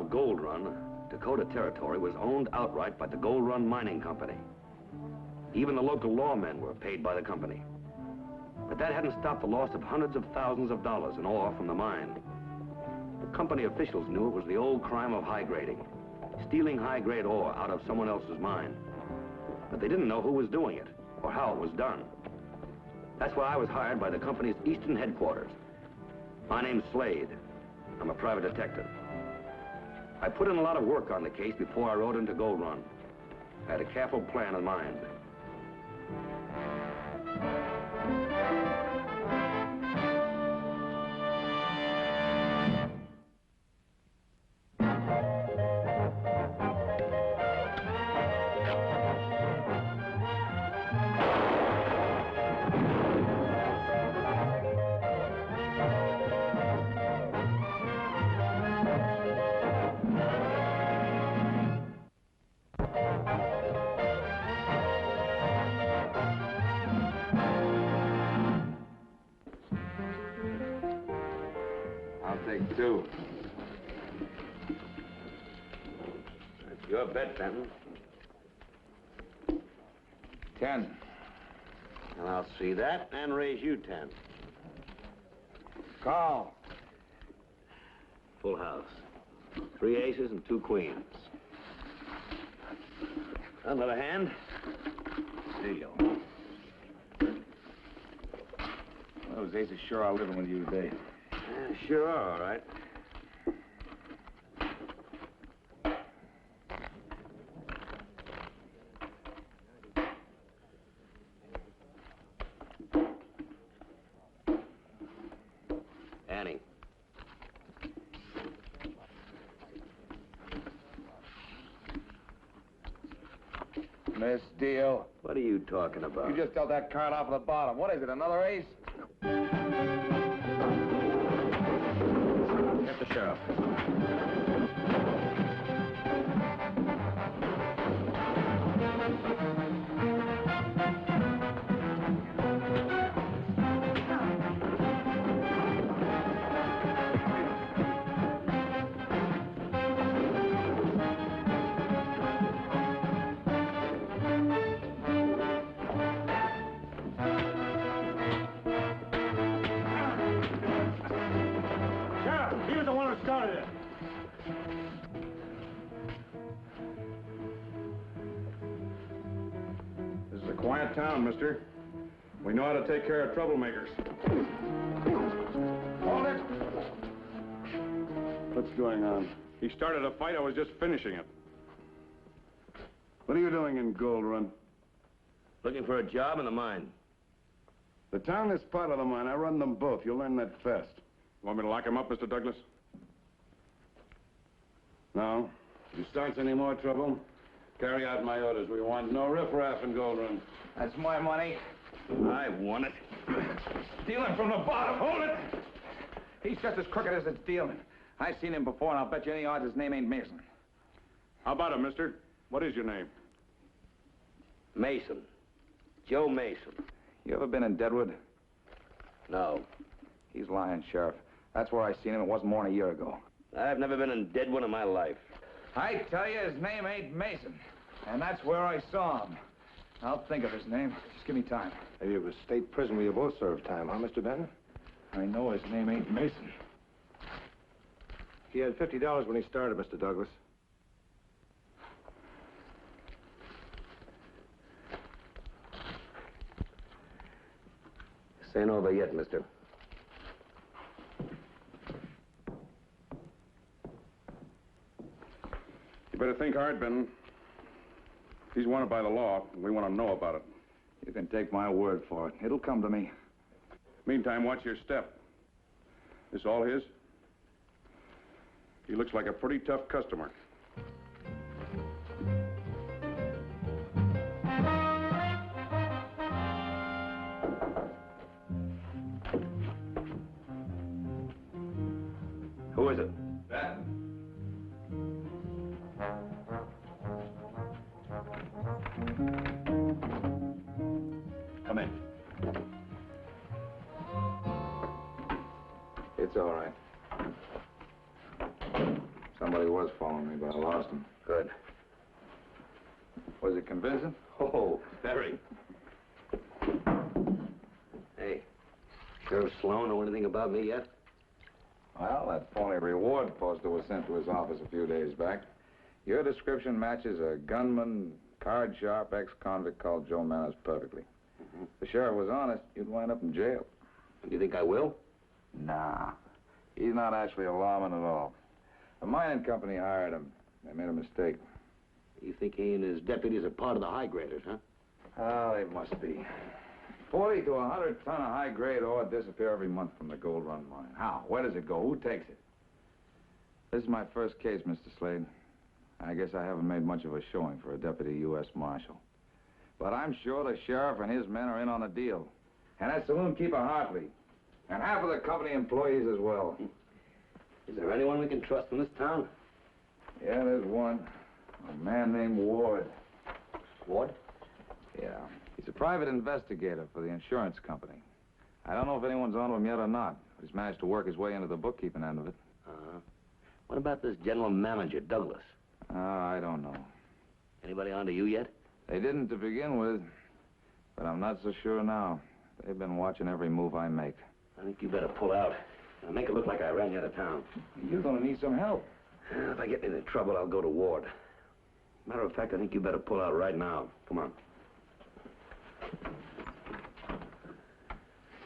of Gold Run, Dakota Territory was owned outright by the Gold Run Mining Company. Even the local lawmen were paid by the company. But that hadn't stopped the loss of hundreds of thousands of dollars in ore from the mine. The company officials knew it was the old crime of high grading, stealing high-grade ore out of someone else's mine. But they didn't know who was doing it or how it was done. That's why I was hired by the company's eastern headquarters. My name's Slade. I'm a private detective. I put in a lot of work on the case before I rode into Gold Run. I had a careful plan in mind. Take two. That's your bet, Benton. 10. And I'll see that and raise you 10. Call. Full house. 3 aces and 2 queens. Another hand. Deal. Those aces sure are living with you today. Sure are, all right. Annie. Miss Deal. What are you talking about? You just dealt that card off at the bottom. What is it, another ace? Get the sheriff. Quiet town, mister. We know how to take care of troublemakers. Hold it! What's going on? He started a fight. I was just finishing it. What are you doing in Gold Run? Looking for a job in the mine. The town is part of the mine. I run them both. You'll learn that fast. Want me to lock him up, Mr. Douglas? No. If he starts any more trouble, carry out my orders. We want no riffraff in Gold Run. That's my money. I want it. Stealing from the bottom. Hold it! He's just as crooked as it's dealing. I've seen him before, and I'll bet you any odds his name ain't Mason. How about him, mister? What is your name? Mason. Joe Mason. You ever been in Deadwood? No. He's lying, Sheriff. That's where I seen him. It wasn't more than a year ago. I've never been in Deadwood in my life. I tell you, his name ain't Mason. And that's where I saw him. I'll think of his name. Just give me time. Maybe it was state prison where you both served time, huh, Mr. Benton? I know his name ain't Mason. He had $50 when he started, Mr. Douglas. This ain't over yet, mister. You better think hard, Benton. If he's wanted by the law, we want to know about it. You can take my word for it. It'll come to me. Meantime, watch your step. This all his? He looks like a pretty tough customer. Who is it? Ben. Come in. It's all right. Somebody was following me, but I lost him. Good. Was it convincing? Oh, very. Hey, Sheriff Sloan know anything about me yet? Well, that phony reward poster was sent to his office a few days back. Your description matches a gunman, card sharp ex-convict called Joe Manners perfectly. If the sheriff was honest, you'd wind up in jail. Do you think I will? Nah. He's not actually a lawman at all. The mining company hired him. They made a mistake. You think he and his deputies are part of the high graders, huh? Oh, they must be. 40 to 100 ton of high-grade ore disappear every month from the Gold Run mine. How? Where does it go? Who takes it? This is my first case, Mr. Slade. I guess I haven't made much of a showing for a deputy U.S. Marshal. But I'm sure the sheriff and his men are in on the deal. And that saloon keeper Hartley. And half of the company employees as well. Is there anyone we can trust in this town? Yeah, there's one. A man named Ward. Ward? Yeah. He's a private investigator for the insurance company. I don't know if anyone's on to him yet or not. But he's managed to work his way into the bookkeeping end of it. What about this general manager, Douglas? I don't know. Anybody on to you yet? They didn't to begin with. But I'm not so sure now. They've been watching every move I make. I think you better pull out. I'll make it look like I ran you out of town. You're gonna need some help. If I get into trouble, I'll go to Ward. Matter of fact, I think you better pull out right now. Come on.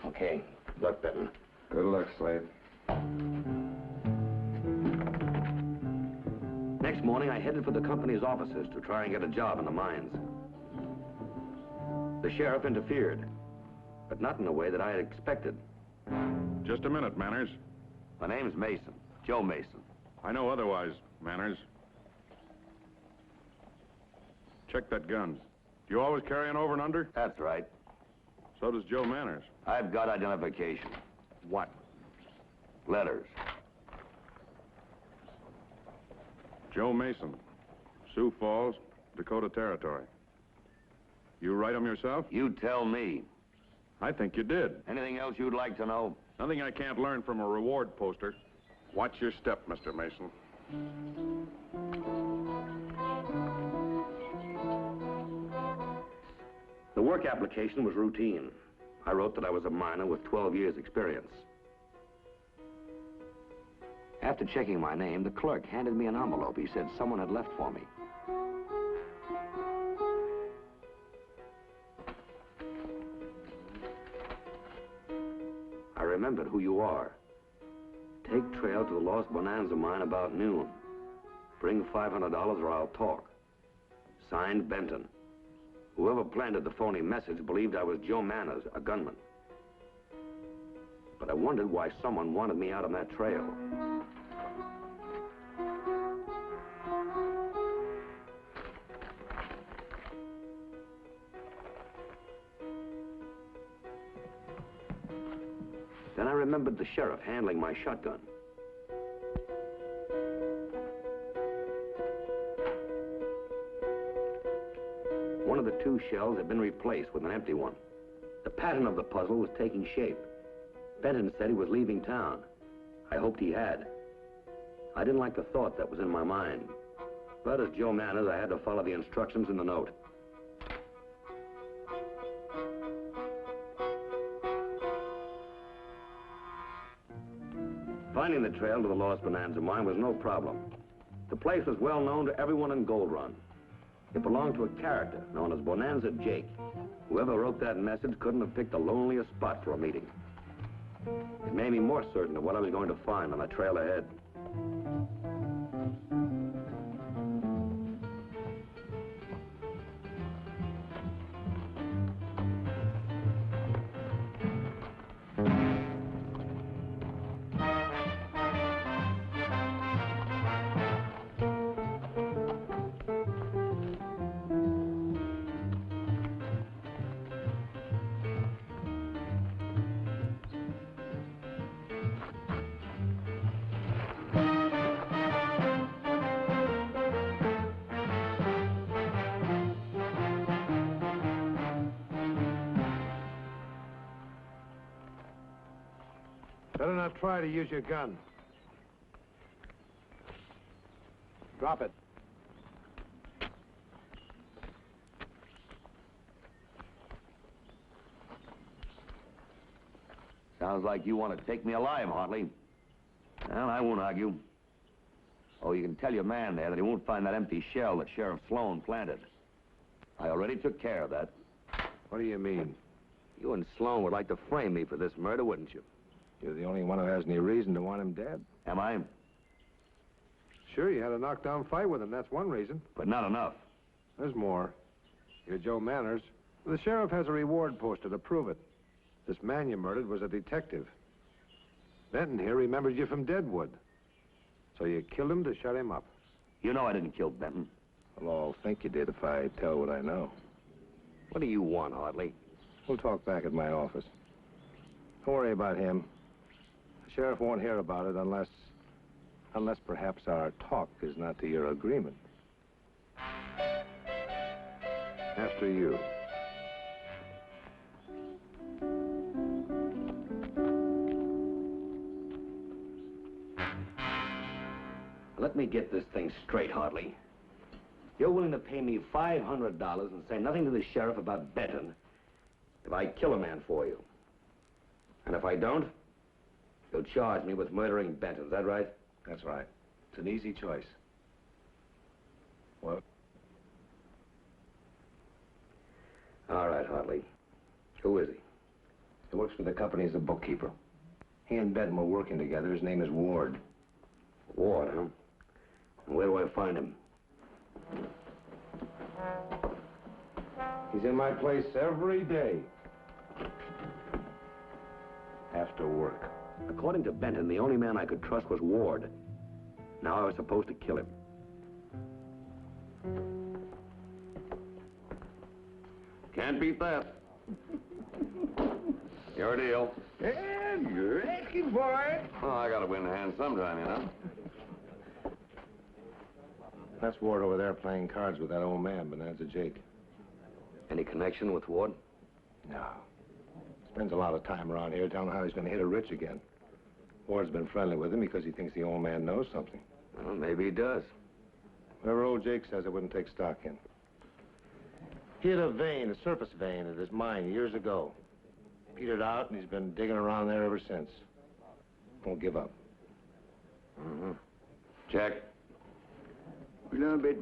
Okay. Good luck, Benton. Good luck, Slade. Next morning, I headed for the company's offices to try and get a job in the mines. The sheriff interfered, but not in the way that I had expected. Just a minute, Manners. My name's Mason, Joe Mason. I know otherwise, Manners. Check that gun. Do you always carry an over and under? That's right. So does Joe Manners. I've got identification. What? Letters. Joe Mason, Sioux Falls, Dakota Territory. You write them yourself? You tell me. I think you did. Anything else you'd like to know? Nothing I can't learn from a reward poster. Watch your step, Mr. Mason. The work application was routine. I wrote that I was a miner with 12 years' experience. After checking my name, the clerk handed me an envelope. He said someone had left for me. I remembered who you are. Take trail to the lost Bonanza mine about noon. Bring $500 or I'll talk. Signed, Benton. Whoever planted the phony message believed I was Joe Manners, a gunman. But I wondered why someone wanted me out on that trail. Then I remembered the sheriff handling my shotgun. One of the two shells had been replaced with an empty one. The pattern of the puzzle was taking shape. Benton said he was leaving town. I hoped he had. I didn't like the thought that was in my mind. But as Joe Manners, I had to follow the instructions in the note. Finding the trail to the lost Bonanza mine was no problem. The place was well known to everyone in Gold Run. It belonged to a character known as Bonanza Jake. Whoever wrote that message couldn't have picked the loneliest spot for a meeting. It made me more certain of what I was going to find on the trail ahead. Better not try to use your gun. Drop it. Sounds like you want to take me alive, Hartley. Well, I won't argue. Oh, you can tell your man there that he won't find that empty shell that Sheriff Sloan planted. I already took care of that. What do you mean? You and Sloan would like to frame me for this murder, wouldn't you? You're the only one who has any reason to want him dead. Am I? Sure, you had a knockdown fight with him. That's one reason. But not enough. There's more. You're Joe Manners. The sheriff has a reward poster to prove it. This man you murdered was a detective. Benton here remembered you from Deadwood. So you killed him to shut him up. You know I didn't kill Benton. Well, I'll think you did if I tell what I know. What do you want, Hartley? We'll talk back at my office. Don't worry about him. The sheriff won't hear about it unless perhaps our talk is not to your agreement. After you. Let me get this thing straight, Hartley. You're willing to pay me $500 and say nothing to the sheriff about Benton if I kill a man for you. And if I don't, you'll charge me with murdering Benton. Is that right? That's right. It's an easy choice. What? All right, Hartley. Who is he? He works for the company as a bookkeeper. He and Benton were working together. His name is Ward. Ward, huh? Where do I find him? He's in my place every day. After work. According to Benton, the only man I could trust was Ward. Now I was supposed to kill him. Can't beat that. Your deal. And you're asking for it. Oh, I gotta win the hand sometime, you know. That's Ward over there playing cards with that old man, Bonanza Jake. Any connection with Ward? No. Spends a lot of time around here telling how he's going to hit a rich again. Ward's been friendly with him because he thinks the old man knows something. Well, maybe he does. Whatever old Jake says, I wouldn't take stock in. He had a vein, a surface vein, at his mine years ago. Petered out, and he's been digging around there ever since. Won't give up. Mm-hmm. Check. Well, but,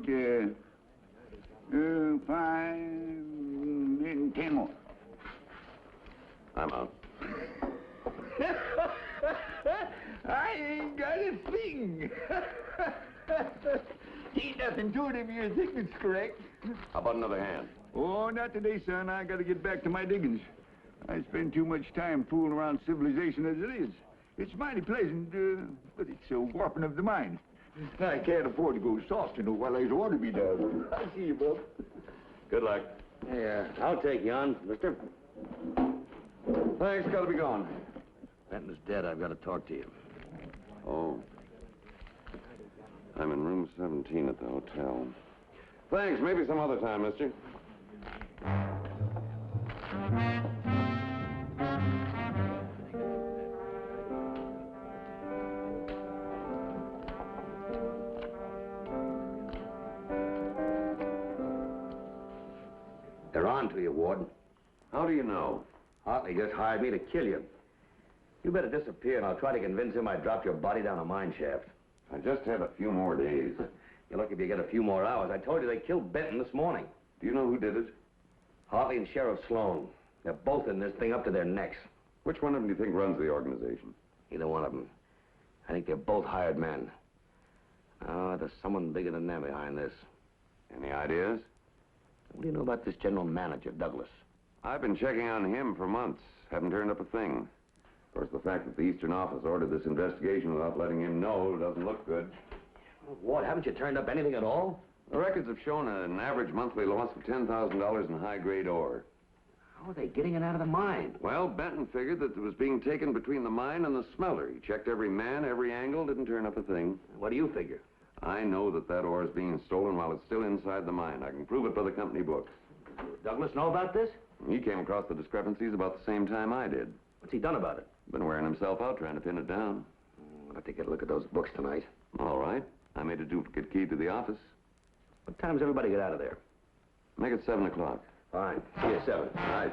5 and 10 more. I'm out. I ain't got a thing. Ain't nothing to it if you think it's correct. How about another hand? Oh, not today, son. I gotta get back to my diggings. I spend too much time fooling around civilization as it is. It's mighty pleasant, but it's a warping of the mind. I can't afford to go soft, you know, while there's order to be done. I see you, bub. Good luck. Yeah, I'll take you on, mister. Thanks, gotta be gone. Benton's dead. I've got to talk to you. Oh. I'm in room 17 at the hotel. Thanks, maybe some other time, mister. They're on to you, Ward. How do you know? Hartley just hired me to kill you. You better disappear, and I'll try to convince him I dropped your body down a mine shaft. I just had a few more days. You're lucky if you get a few more hours. I told you they killed Benton this morning. Do you know who did it? Hartley and Sheriff Sloan. They're both in this thing up to their necks. Which one of them do you think runs the organization? Either one of them. I think they're both hired men. Oh, there's someone bigger than them behind this. Any ideas? What do you know about this general manager, Douglas? I've been checking on him for months. Haven't turned up a thing. Of course, the fact that the Eastern Office ordered this investigation without letting him know doesn't look good. What, haven't you turned up anything at all? The records have shown an average monthly loss of $10,000 in high-grade ore. How are they getting it out of the mine? Well, Benton figured that it was being taken between the mine and the smelter. He checked every man, every angle, didn't turn up a thing. What do you figure? I know that that ore is being stolen while it's still inside the mine. I can prove it by the company books. Douglas know about this? He came across the discrepancies about the same time I did. What's he done about it? Been wearing himself out trying to pin it down. I'll have to get a look at those books tonight. All right. I made a duplicate key to the office. What time does everybody get out of there? Make it 7 o'clock. Fine. See you at 7. All right.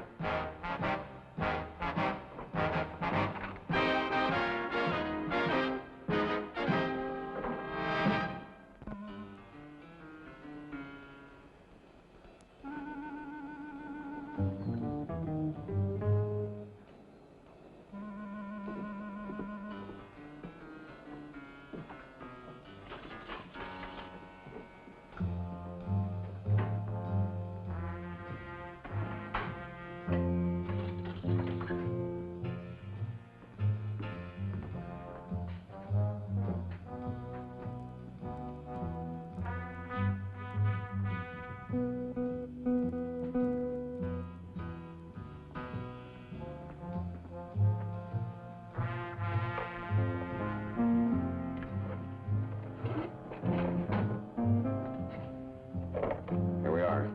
Here we are.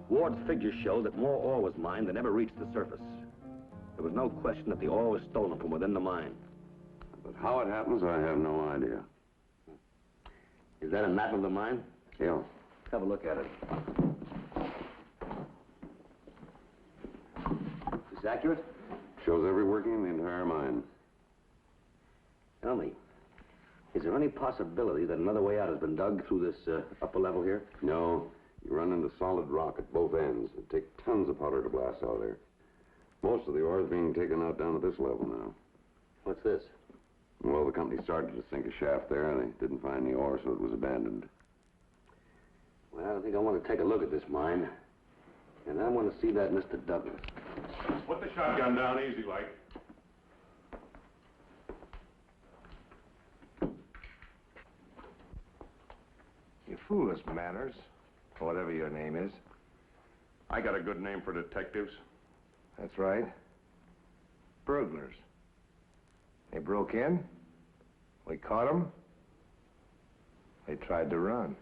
Ward's figures show that more ore was mined than ever reached the surface. There was no question that the ore was stolen from within the mine. But how it happens, I have no idea. Is that a map of the mine? Yeah. Let's have a look at it. Is this accurate? Shows every working in the entire mine. Tell me, is there any possibility that another way out has been dug through this upper level here? No. You run into solid rock at both ends. It'd take tons of powder to blast out of there. Most of the ore is being taken out down at this level now. What's this? Well, the company started to sink a shaft there, and they didn't find the ore, so it was abandoned. Well, I think I want to take a look at this mine. And I want to see that Mr. Douglas. Put the shotgun down easy, like. You fool us, Manners, or whatever your name is. I got a good name for detectives. That's right. Burglars. They broke in. We caught them. They tried to run.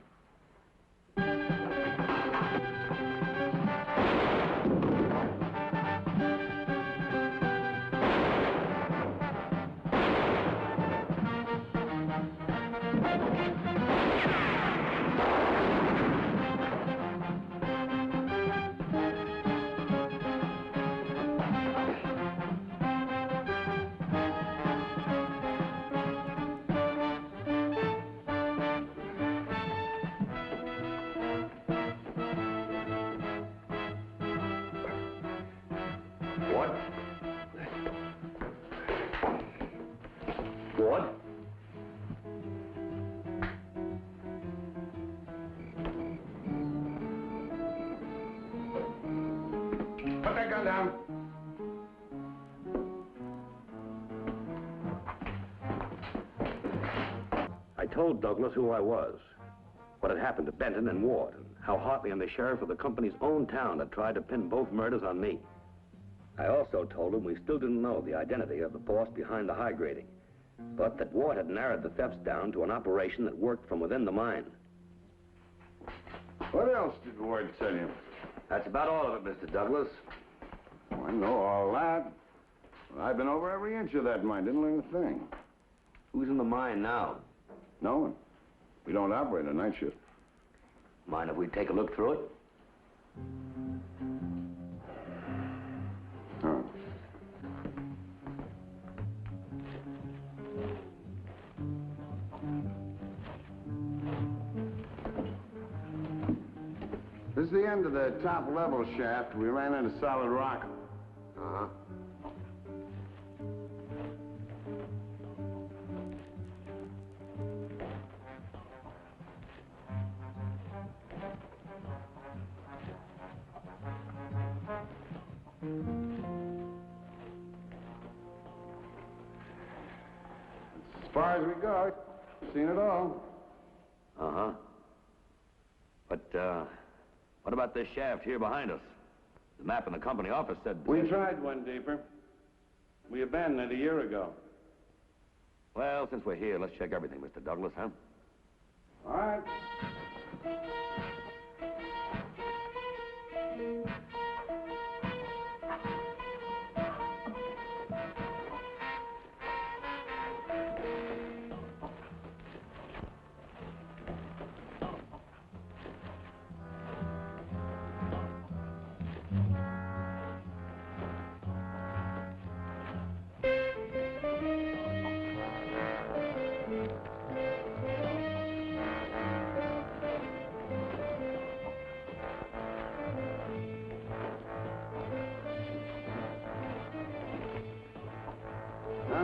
What? Put that gun down. I told Douglas who I was, what had happened to Benton and Ward, and how Hartley and the sheriff of the company's own town had tried to pin both murders on me. I also told him we still didn't know the identity of the boss behind the high grading, but that Ward had narrowed the thefts down to an operation that worked from within the mine. What else did Ward tell you? That's about all of it, Mr. Douglas. I know all that. I've been over every inch of that mine. Didn't learn a thing. Who's in the mine now? No one. We don't operate a night shift. Mind if we take a look through it? Oh. This is the end of the top level shaft. We ran into solid rock. Uh-huh. As far as we go, seen it all. Uh-huh. But, what about this shaft here behind us? The map in the company office said... We tried one deeper. We abandoned it a year ago. Well, since we're here, let's check everything, Mr. Douglas, huh? All right.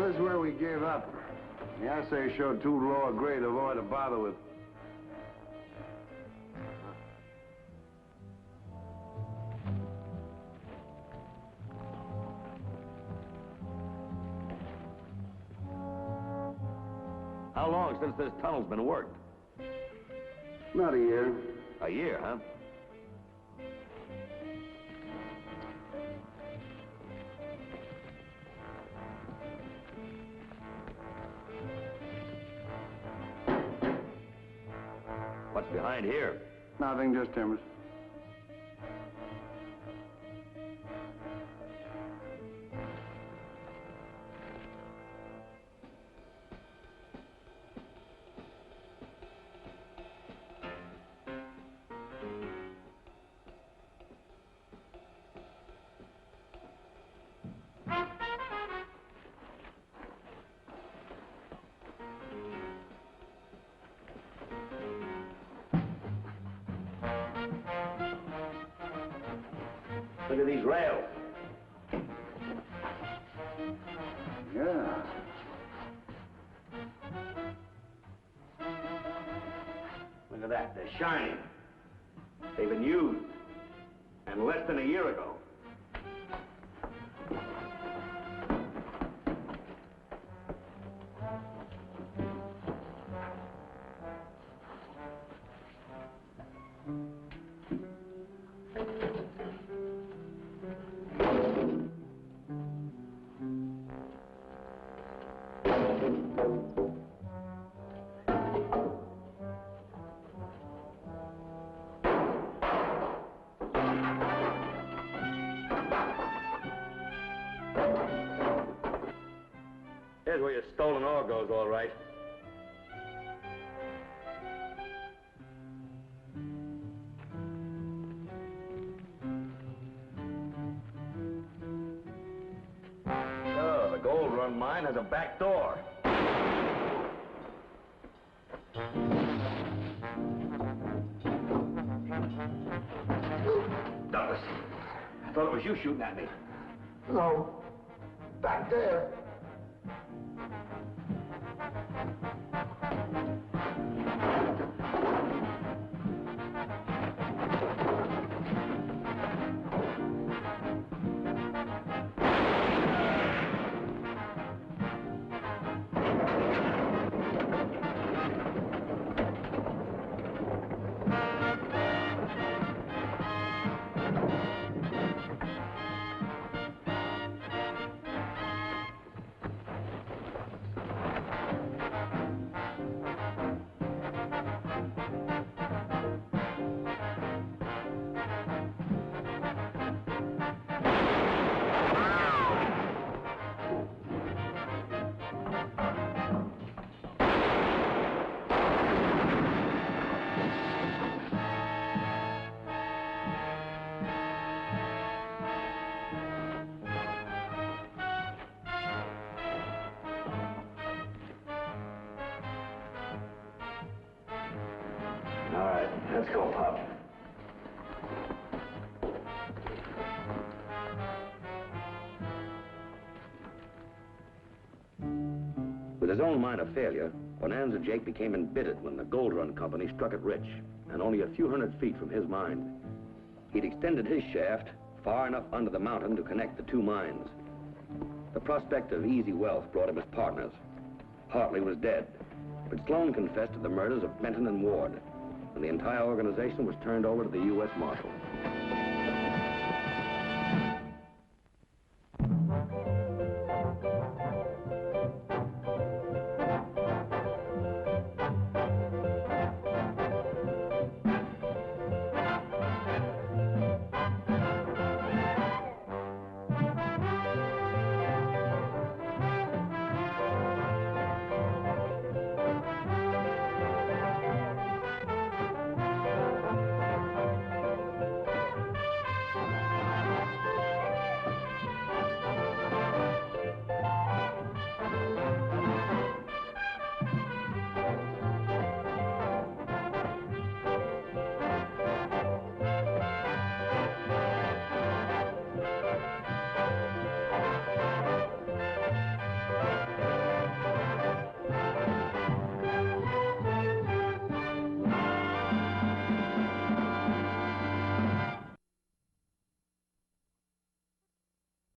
Well, this is where we gave up. The assay showed too low a grade of ore to bother with. How long since this tunnel's been worked? About a year. A year, huh? What's behind here? Nothing, just timbers. Look at these rails. Yeah. Look at that, they're shining. They've been used. And less than a year ago. Here's where your stolen ore goes, all right. Oh, the gold run mine has a back door. Douglas, I thought it was you shooting at me. No. Back there. All right, let's go, Pop. With his own mine a failure, Bonanza Jake became embittered when the Gold Run Company struck it rich, and only a few hundred feet from his mine. He'd extended his shaft far enough under the mountain to connect the two mines. The prospect of easy wealth brought him his partners. Hartley was dead, but Sloan confessed to the murders of Benton and Ward, and the entire organization was turned over to the U.S. Marshal.